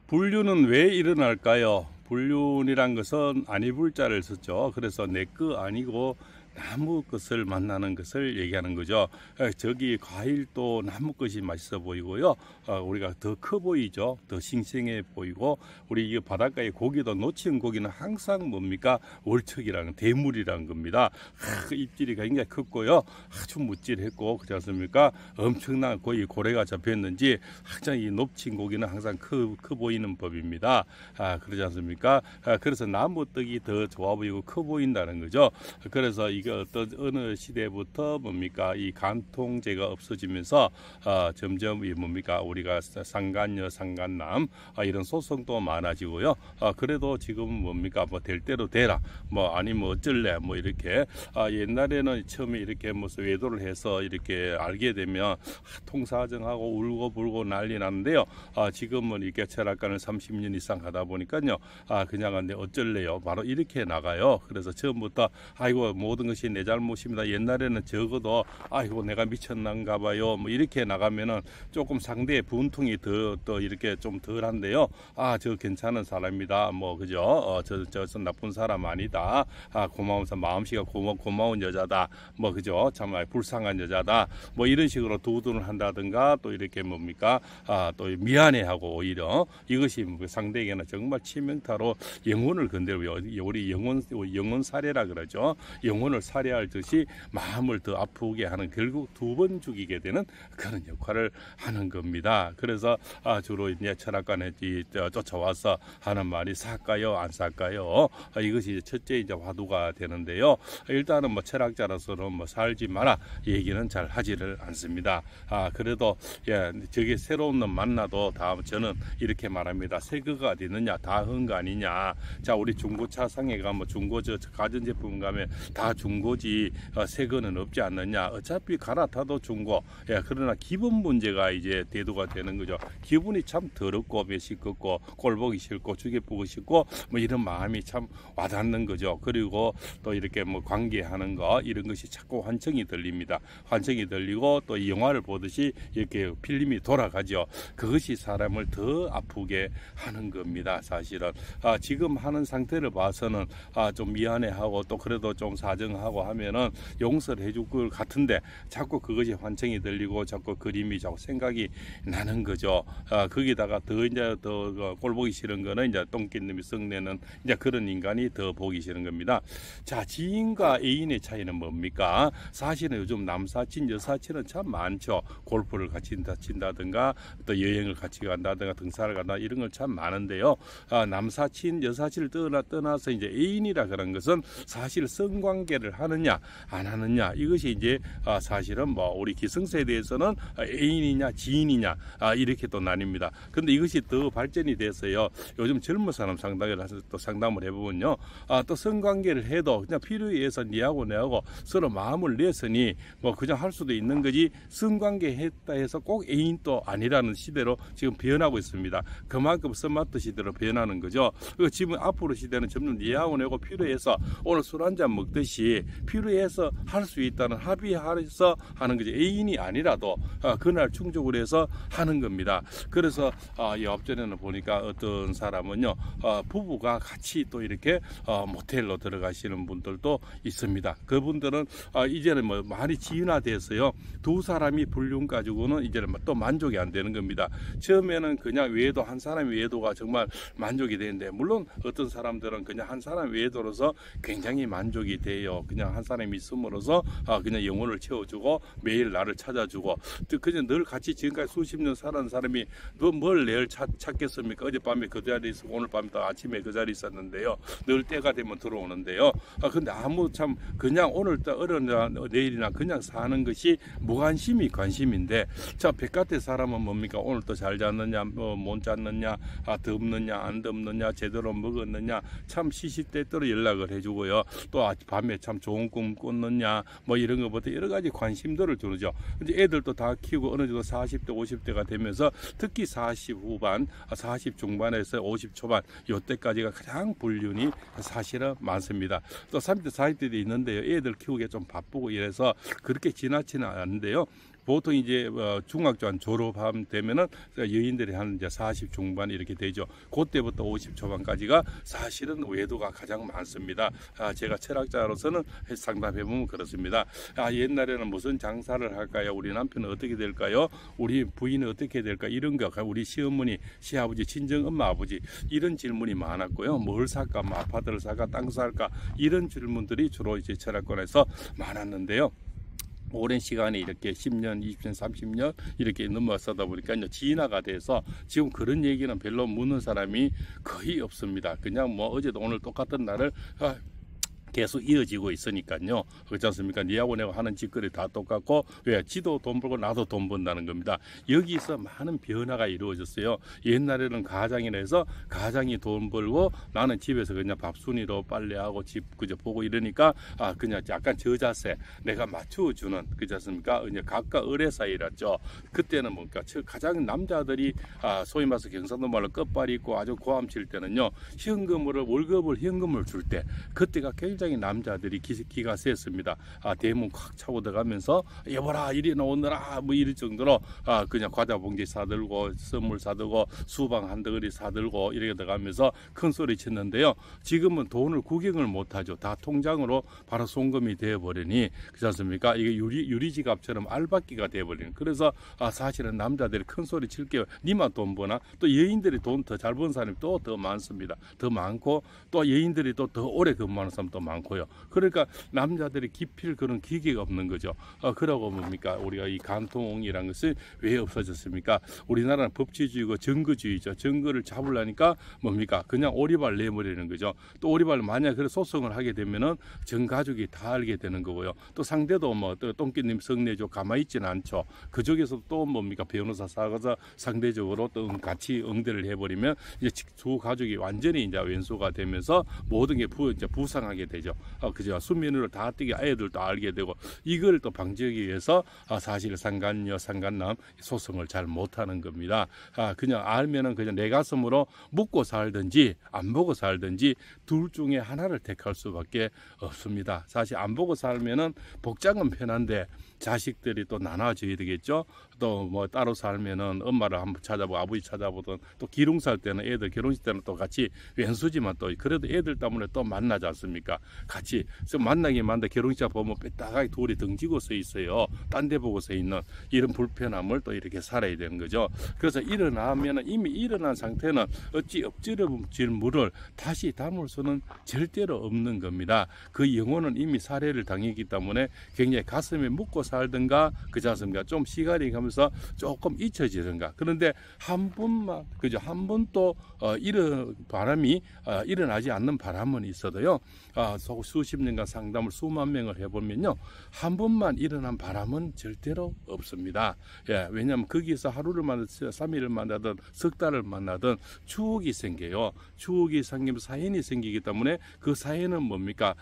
불륜은 왜 일어날까요? 불륜이란 것은 아니 불자를 썼죠. 그래서 내 거 아니고 나무 것을 만나는 것을 얘기하는 거죠. 저기 과일도 나무 것이 맛있어 보이고요. 우리가 더 커 보이죠. 더 싱싱해 보이고, 우리 이 바닷가의 고기도 놓친 고기는 항상 뭡니까? 월척이라는 대물이라는 겁니다. 입질이 굉장히 컸고요. 아주 무찔했고, 그렇지 않습니까? 엄청난 거의 고래가 잡혔는지 항상 이 놓친 고기는 항상 커 보이는 법입니다. 그렇지 않습니까? 그래서 나무 떡이 더 좋아 보이고 커 보인다는 거죠. 그래서 이게 어떤 어느 시대부터 뭡니까? 이 간통죄가 없어지면서 점점 이 뭡니까? 우리가 상간녀, 상간남 이런 소송도 많아지고요. 그래도 지금 뭡니까? 뭐 될 대로 되라. 뭐 아니면 어쩔래? 뭐 이렇게 옛날에는 처음에 이렇게 무슨 외도를 해서 이렇게 알게 되면 통사정하고 울고 불고 난리 났는데요. 지금은 이렇게 철학관을 30년 이상 하다 보니까요. 그냥 근데 어쩔래요? 바로 이렇게 나가요. 그래서 처음부터 아이고 모든 것이 내 잘못입니다. 옛날에는 적어도 아이고 내가 미쳤난가 봐요. 뭐 이렇게 나가면은 조금 상대의 분통이 더 이렇게 좀 덜한데요. 저 괜찮은 사람이다. 뭐 그죠? 저 나쁜 사람 아니다. 고마워서 마음씨가 고마운 여자다. 뭐 그죠? 참 불쌍한 여자다. 뭐 이런 식으로 두둔을 한다든가 또 이렇게 뭡니까? 또 미안해하고 오히려 이것이 상대에게는 정말 치명타로 영혼을 건드려요. 우리 영혼 살해라 그러죠. 영혼을 살해할 듯이 마음을 더 아프게 하는, 결국 두 번 죽이게 되는 그런 역할을 하는 겁니다. 그래서 주로 이제 철학관에 쫓아와서 하는 말이 살까요, 안 살까요? 이것이 첫째 이제 화두가 되는데요. 일단은 뭐 철학자로서는 뭐 살지 마라 얘기는 잘 하지를 않습니다. 그래도 저게 새로운 놈 만나도 저는 이렇게 말합니다. 새 거가 어디 있느냐, 다 헌 거 아니냐. 자, 우리 중고차 상에 가면 중고 가전제품 가면 다 중고지 새 거는 없지 않느냐. 어차피 갈아타도 중고. 그러나 기분 문제가 이제 대두가 되는 거죠. 기분이 참 더럽고 메시껍고 꼴보기 싫고 죽여 보고 싶고 뭐 이런 마음이 참 와닿는 거죠. 그리고 또 이렇게 뭐 관계하는 거 이런 것이 자꾸 환청이 들립니다. 환청이 들리고 또 영화를 보듯이 이렇게 필름이 돌아가죠. 그것이 사람을 더 아프게 하는 겁니다. 사실은 지금 하는 상태를 봐서는 좀 미안해하고 또 그래도 좀 사정하고 하면은 용서를 해줄 것 같은데 자꾸 그것이 환청이 들리고 자꾸 그림이 자꾸 생각이 나는 거죠. 거기다가 더 꼴보기 싫은 거는 이제 똥낀놈이 썩내는 이제 그런 인간이 더 보기 싫은 겁니다. 자, 지인과 애인의 차이는 뭡니까? 사실은 요즘 남사친, 여사친은 참 많죠. 골프를 같이 친다든가 또 여행을 같이 간다든가 등산을 간다 이런 걸 참 많은데요. 남사친, 여사친을 떠나서 이제 애인이라 그런 것은 사실 성관계를 하느냐 안 하느냐 이것이 이제 사실은 뭐 우리 기성세대에서는 애인이냐 지인이냐 이렇게 또 나뉩니다. 근데 이것이 더 발전이 돼서요. 요즘 젊은 사람 상담을 해보면요. 또 성관계를 해도 그냥 필요에 의해서 니하고 내하고 서로 마음을 냈으니 뭐 그냥 할 수도 있는 거지 성관계 했다 해서 꼭 애인 또 아니라는 시대로 지금 변하고 있습니다. 그만큼 스마트 시대로 변하는 거죠. 지금 앞으로 시대는 점점 니하고 내하고 필요해서 오늘 술 한잔 먹듯이 필요해서 할 수 있다는 합의해서 하는 거죠. 애인이 아니라도 그날 충족을 해서 하는 겁니다. 그래서 옆전에는 보니까 어떤 사람은요 부부가 같이 또 이렇게 모텔로 들어가시는 분들도 있습니다. 그분들은 이제는 뭐 많이 지인화돼서요 두 사람이 불륜 가지고는 이제는 또 만족이 안 되는 겁니다. 처음에는 그냥 외도 한 사람의 외도가 정말 만족이 되는데 물론 어떤 사람들은 그냥 한 사람 외도로서 굉장히 만족이 돼요. 그냥 한 사람이 있음으로써 그냥 영혼을 채워주고 매일 나를 찾아주고 그냥 늘 같이 지금까지 수십 년 살아온 사람이 뭘 내일 찾겠습니까? 어젯밤에 그 자리에 있고 오늘 밤도 아침에 그 자리에 있었는데요. 늘 때가 되면 들어오는데요. 근데 아무 참 그냥 오늘 어려나 내일이나 그냥 사는 것이 무관심이 관심인데 자 백같의 사람은 뭡니까? 오늘 또 잘 잤느냐 못 잤느냐 덥느냐 안 덥느냐 제대로 먹었느냐 참 시시때때로 연락을 해주고요. 또 밤에 참 좋은 꿈 꿨느냐 뭐 이런 것부터 여러 가지 관심들을 주죠. 근데 애들도 다 키우고 어느 정도 40대 50대가 되면서 특히 40 후반 40 중반에서 50 초반 요때까지가 가장 불륜이 사실은 많습니다. 또 30대 40대도 있는데요. 애들 키우기에 좀 바쁘고 이래서 그렇게 지나치는 않는데요. 보통 이제 중학교 졸업하면 되면은 여인들이 한 이제 40 중반 이렇게 되죠. 그때부터 50 초반까지가 사실은 외도가 가장 많습니다. 제가 철학자로서는 상담해 보면 그렇습니다. 옛날에는 무슨 장사를 할까요? 우리 남편은 어떻게 될까요? 우리 부인은 어떻게 될까? 이런 거 우리 시어머니, 시아버지, 친정 엄마, 아버지 이런 질문이 많았고요. 뭘 살까? 뭐 아파트를 살까? 땅 살까? 이런 질문들이 주로 이제 철학권에서 많았는데요. 오랜 시간이 이렇게 10년, 20년, 30년 이렇게 넘어서다 보니까 진화가 돼서 지금 그런 얘기는 별로 묻는 사람이 거의 없습니다. 그냥 뭐 어제도 오늘 똑같은 날을 계속 이어지고 있으니까요. 그렇지 않습니까? 니하고 내가 하는 짓거리 다 똑같고, 왜? 지도 돈 벌고 나도 돈 번다는 겁니다. 여기서 많은 변화가 이루어졌어요. 옛날에는 가장이라 해서 가장이 돈 벌고 나는 집에서 그냥 밥순이로 빨래하고 집 그저 보고 이러니까 그냥 약간 저자세 내가 맞춰주는 그렇지 않습니까? 이제 각과 의뢰 사이였죠. 그때는 뭡니까? 가장 남자들이 소위 말해서 경상도 말로 끝발이 있고 아주 고함 칠 때는요. 월급을 현금을 줄 때 그때가 굉장히 남자들이 기가 셌습니다. 대문 콱 차고 들어가면서 여보라 이리 나오느라 뭐 이럴 정도로 그냥 과자 봉지 사들고 선물 사들고 수박 한 덩어리 사들고 이렇게 들어가면서 큰 소리 쳤는데요. 지금은 돈을 구경을 못하죠. 다 통장으로 바로 송금이 되어버리니 그렇지 않습니까? 이게 유리지갑처럼 알박기가 되어버리는. 그래서 사실은 남자들이 큰 소리 칠게요. 니만 돈 버나? 또 여인들이 돈 더 잘 버는 사람이 또 더 많습니다. 더 많고 또 여인들이 또 더 오래 근무하는 사람 도 많고요. 그러니까 남자들이 기필 그런 기계가 없는 거죠. 그러고 뭡니까? 우리가 이 간통이라는 것은 왜 없어졌습니까? 우리나라는 법치주의고 증거주의죠. 증거를 잡으려니까 뭡니까? 그냥 오리발 내버리는 거죠. 또 오리발 만약 그런 소송을 하게 되면은 전 가족이 다 알게 되는 거고요. 또 상대도 뭐 또 똥끼님 성내죠. 가만히 있지는 않죠. 그쪽에서 또 뭡니까? 변호사 사가서 상대적으로 또 같이 응대를 해버리면 이제 두 가족이 완전히 이제 왼수가 되면서 모든 게 이제 부상하게 되죠. 그죠? 수면으로 다 뜨게 아이들도 알게 되고 이걸 또 방지하기 위해서 사실 상간녀, 상간남 소송을 잘 못하는 겁니다. 그냥 알면은 그냥 내 가슴으로 묻고 살든지 안 보고 살든지 둘 중에 하나를 택할 수밖에 없습니다. 사실 안 보고 살면은 복장은 편한데 자식들이 또 나눠져야 되겠죠. 또 뭐 따로 살면은 엄마를 한번 찾아보고 아버지 찾아보던 또 기둥살 때는 애들 결혼식 때는 또 같이 왼수지만 또 그래도 애들 때문에 또 만나지 않습니까? 같이 만나긴 만나 결혼식 보면 삐딱하게 둘이 등지고 서 있어요. 딴 데 보고 서 있는 이런 불편함을 또 이렇게 살아야 되는 거죠. 그래서 일어나면은 이미 일어난 상태는 어찌 엎질러질 물을 다시 담을 수는 절대로 없는 겁니다. 그 영혼은 이미 살해를 당했기 때문에 굉장히 가슴에 묻고 살든가 그렇지 않습니까? 좀 시간이 가면서 조금 잊혀지든가. 그런데 한 번만 그죠? 한 번 또 이런 바람이 일어나지 않는 바람은 있어도요. 수십 년간 상담을 수만 명을 해보면요. 한 번만 일어난 바람은 절대로 없습니다. 예, 왜냐하면 거기서 하루를 만나든 3일을 만나든 석 달을 만나든 추억이 생겨요. 추억이 생기면서 사연이 생기기 때문에 그 사연은 뭡니까?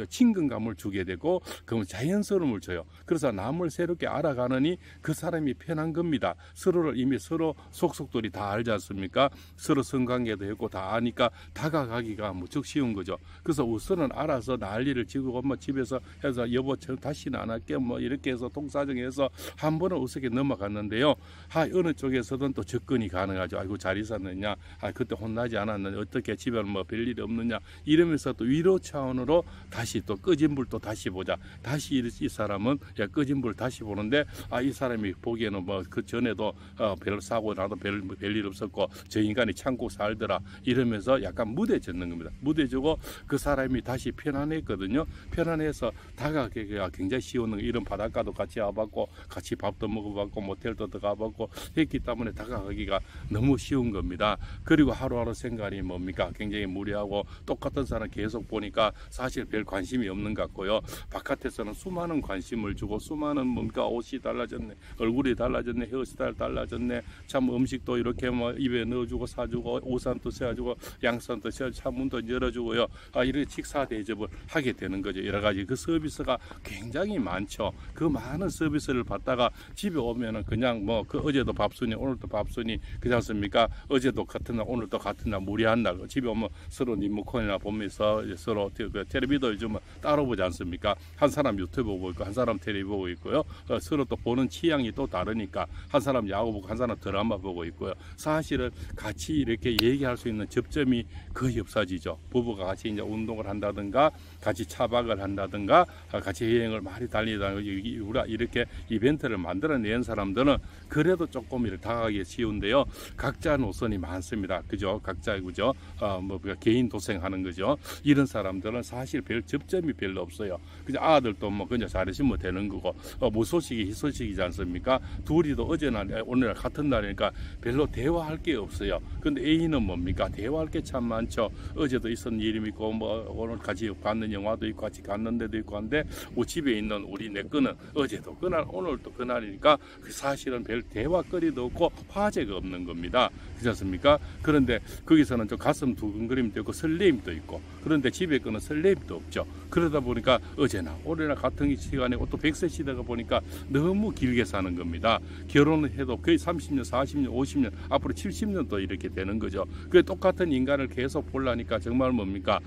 친근감을 주게 되고 그러면 자연스러움을 줘요. 그래서 남을 새롭게 알아가느니 그 사람이 편한 겁니다. 서로를 이미 서로 속속들이 다 알지 않습니까? 서로 성관계도 했고 다 아니까 다가가기가 무척 쉬운 거죠. 그래서 우선은 알아서 난리를 지고 뭐 집에서 해서 여보 저 다시는 안 할게 뭐 이렇게 해서 통사정해서 한 번은 우습게 넘어갔는데요. 어느 쪽에서든 또 접근이 가능하죠. 아이고 잘 있었느냐? 그때 혼나지 않았느냐? 어떻게 집에 뭐 별일이 없느냐? 이러면서 또 위로 차원으로 다시 또 꺼진 불도 다시 보자. 다시 이 사람은 꺼진 불 다시 보는데 이 사람이 보기에는 뭐 그 전에도 별 사고 나도 별일 없었고 저 인간이 참고 살더라 이러면서 약간 무뎌졌는 겁니다. 무뎌지고 그 사람이 다시 편안했거든요. 편안해서 다가가기가 굉장히 쉬운 거. 이런 바닷가도 같이 와봤고 같이 밥도 먹어봤고 모텔도 들어가봤고 했기 때문에 다가가기가 너무 쉬운 겁니다. 그리고 하루하루 생활이 뭡니까? 굉장히 무리하고 똑같은 사람 계속 보니까 사실 별 관심이 없는 것 같고요. 바깥에서는 수많은 관심을 주고 수많은 뭡니까? 옷이 달라졌네, 얼굴이 달라졌네, 헤어스타일 달라졌네, 참 음식도 이렇게 뭐 입에 넣어주고 사주고 우산도 씌워주고 양산도 씌워주고 차문도 열어주고요. 이렇게 식사 대접을 하게 되는 거죠. 여러 가지 그 서비스가 굉장히 많죠. 그 많은 서비스를 받다가 집에 오면은 그냥 뭐 그 어제도 밥순이 오늘도 밥순이 그렇지 않습니까? 어제도 같은 날 오늘도 같은 날 무리한 날 집에 오면 서로 리모컨이나 보면서 서로 그 텔레비도 요즘 따로 보지 않습니까? 한 사람 유튜브 보고 있고 한 사람 텔레비 보고 보고 있고요. 서로 또 보는 취향이 또 다르니까 한 사람 야구 보고 한 사람 드라마 보고 있고요. 사실은 같이 이렇게 얘기할 수 있는 접점이 거의 없어지죠. 부부가 같이 이제 운동을 한다든가 같이 차박을 한다든가 같이 여행을 많이 달리다가 우리가 이렇게 이벤트를 만들어낸 사람들은 그래도 조금 이렇게 다가가기 쉬운데요. 각자 노선이 많습니다. 그죠? 각자 그죠? 뭐 개인 도생하는 거죠. 이런 사람들은 사실 별 접점이 별로 없어요. 그죠? 아들도 뭐 그냥 잘하시면 되는 거고 무소식이 희소식이지 않습니까? 둘이도 어제나 오늘 같은 날이니까 별로 대화할 게 없어요. 근데 A는 뭡니까? 대화할 게 참 많죠. 어제도 있었던 일이 있고 뭐 오늘 같이 봤는 영화도 있고 같이 갔는 데도 있고 한데 집에 있는 우리 내 거는 어제도 그날 오늘도 그날이니까 사실은 별 대화거리도 없고 화제가 없는 겁니다. 그렇지 않습니까? 그런데 거기서는 좀 가슴 두근거림도 있고 설레임도 있고 그런데 집에 거는 설레임도 없죠. 그러다 보니까 어제나 올해나 같은 시간에 또 100세 시대가 보니까 너무 길게 사는 겁니다. 결혼을 해도 거의 30년, 40년, 50년, 앞으로 70년도 이렇게 되는 거죠. 그 똑같은 인간을 계속 보려니까 정말 뭡니까?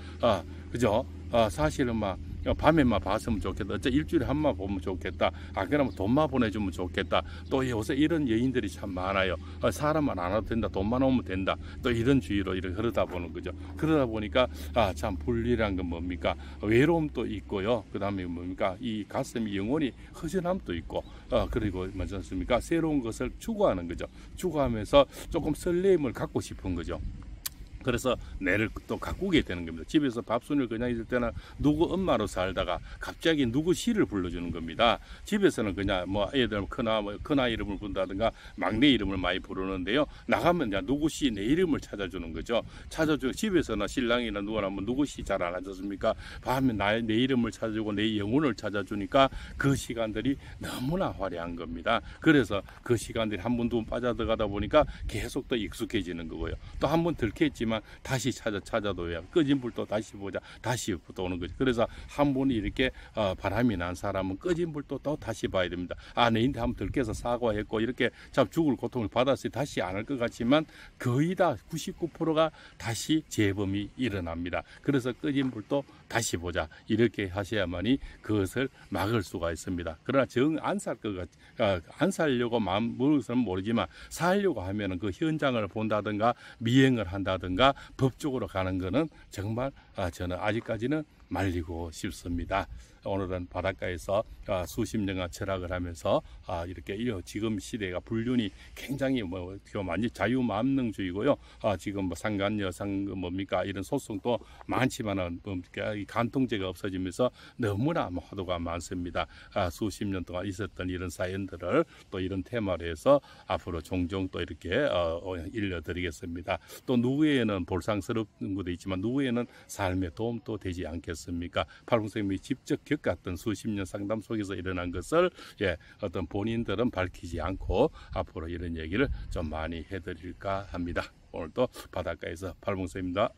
그죠? 사실은 막 밤에만 봤으면 좋겠다. 어째 일주일에 한 번 보면 좋겠다. 그러면 돈만 보내주면 좋겠다. 또 요새 이런 여인들이 참 많아요. 사람만 안 와도 된다. 돈만 오면 된다. 또 이런 주의로 이렇게 흐르다 보는 거죠. 그러다 보니까 참 분리란 건 뭡니까? 외로움도 있고요. 그 다음에 뭡니까? 이 가슴이 영원히 허전함도 있고 그리고 뭐지 않습니까? 새로운 것을 추구하는 거죠. 추구하면서 조금 설렘을 갖고 싶은 거죠. 그래서 뇌를 또 가꾸게 되는 겁니다. 집에서 밥순을 그냥 있을 때는 누구 엄마로 살다가 갑자기 누구 시를 불러주는 겁니다. 집에서는 그냥 뭐 애들 큰아 이름을 부른다든가 막내 이름을 많이 부르는데요. 나가면 그냥 누구 시 내 이름을 찾아주는 거죠. 집에서는 신랑이나 누구나 뭐 누구 시 잘 안 하셨습니까? 밤에 내 이름을 찾아주고 내 영혼을 찾아주니까 그 시간들이 너무나 화려한 겁니다. 그래서 그 시간들이 한 번 두 번 빠져들어가다 보니까 계속 더 익숙해지는 거고요. 또 한 번 들켰지만 다시 찾아둬야 꺼진 불도 다시 보자 다시 또 오는 거죠. 그래서 한 번이 이렇게 바람이 난 사람은 꺼진 불도 또 다시 봐야 됩니다. 내인데 한번 들켜서 사과했고 이렇게 참 죽을 고통을 받았어요. 다시 안 할 것 같지만 거의 다 99%가 다시 재범이 일어납니다. 그래서 꺼진 불도 다시 보자 이렇게 하셔야만이 그것을 막을 수가 있습니다. 그러나 안 살려고 마음 먹어서는 모르지만 살려고 하면은 그 현장을 본다든가 미행을 한다든가 법적으로 가는 거는 정말 저는 아직까지는 말리고 싶습니다. 오늘은 바닷가에서 수십 년간 철학을 하면서 이렇게 지금 시대가 불륜이 굉장히 완전 자유만능주의고요. 지금 뭐 상간여상 뭡니까 이런 소송도 많지만은 이 간통죄가 없어지면서 너무나 화두가 많습니다. 수십 년 동안 있었던 이런 사연들을 또 이런 테마로 해서 앞으로 종종 또 이렇게 일러드리겠습니다. 또 누구에는 볼상스러운 것도 있지만 누구에는 삶에 도움도 되지 않겠습니까? 팔봉생님이 직접 겪었던 수십 년 상담 속에서 일어난 것을 어떤 본인들은 밝히지 않고 앞으로 이런 얘기를 좀 많이 해드릴까 합니다. 오늘도 바닷가에서 팔봉생입니다.